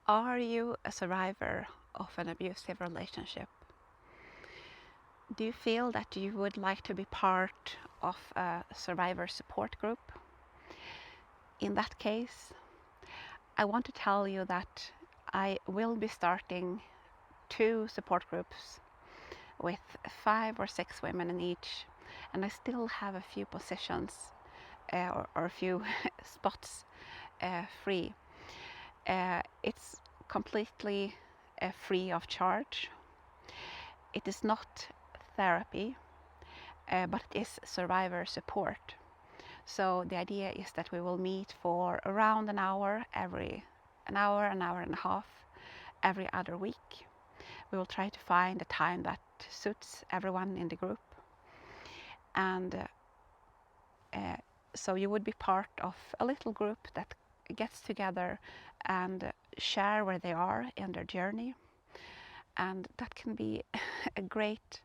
Are you a survivor of an abusive relationship? Do you feel that you would like to be part of a survivor support group? In that case, I want to tell you that I will be starting 2 support groups with 5 or 6 women in each, and I still have a few positions or a few spots free. It's completely free of charge. It is not therapy, but it is survivor support. So the idea is that we will meet for around an hour an hour and a half every other week. We will try to find a time that suits everyone in the group. And so you would be part of a little group that gets together and share where they are in their journey. And that can be a great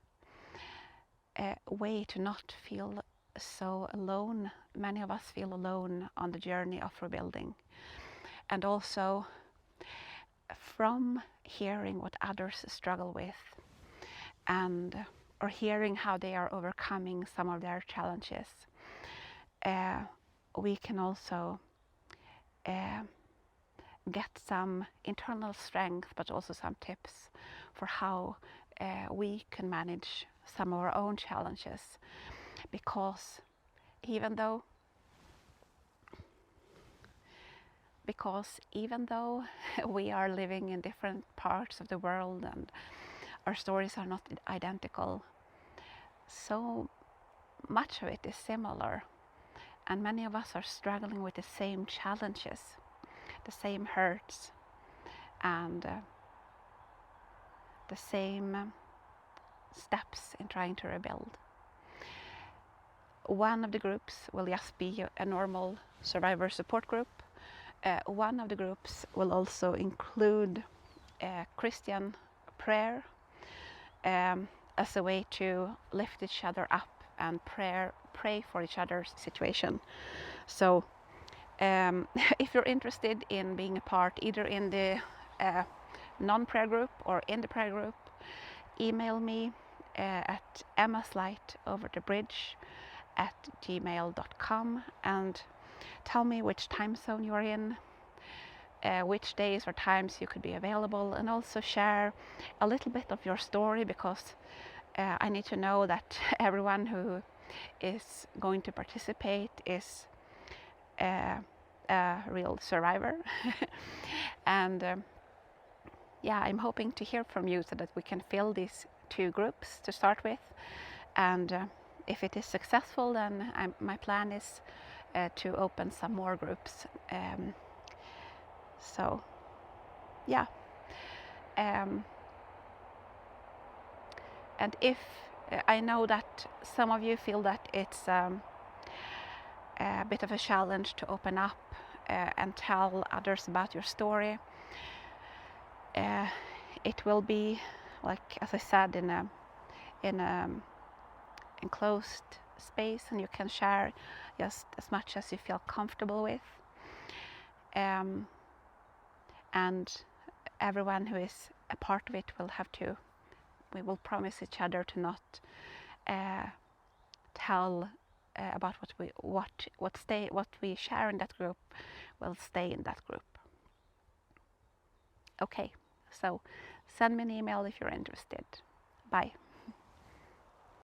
way to not feel so alone. Many of us feel alone on the journey of rebuilding. And also from hearing what others struggle with or hearing how they are overcoming some of their challenges, we can also get some internal strength, but also some tips for how we can manage some of our own challenges. Because even though we are living in different parts of the world and our stories are not identical, so much of it is similar, and many of us are struggling with the same challenges, the same hurts, and the same steps in trying to rebuild. One of the groups will just be a normal survivor support group. One of the groups will also include Christian prayer as a way to lift each other up and pray for each other's situation. So if you're interested in being a part either in the non-prayer group or in the prayer group, email me at emmaslightoverthebridge@gmail.com and tell me which time zone you are in, which days or times you could be available, and also share a little bit of your story, because I need to know that everyone who is going to participate is a real survivor. And yeah, I'm hoping to hear from you so that we can fill these 2 groups to start with. And if it is successful, then my plan is to open some more groups. So yeah. And if I know that some of you feel that it's a bit of a challenge to open up and tell others about your story, it will be, like as I said, in a enclosed space, and you can share just as much as you feel comfortable with. And everyone who is a part of it we will promise each other to not tell about what we share in that group will stay in that group. Okay, so send me an email if you're interested. Bye.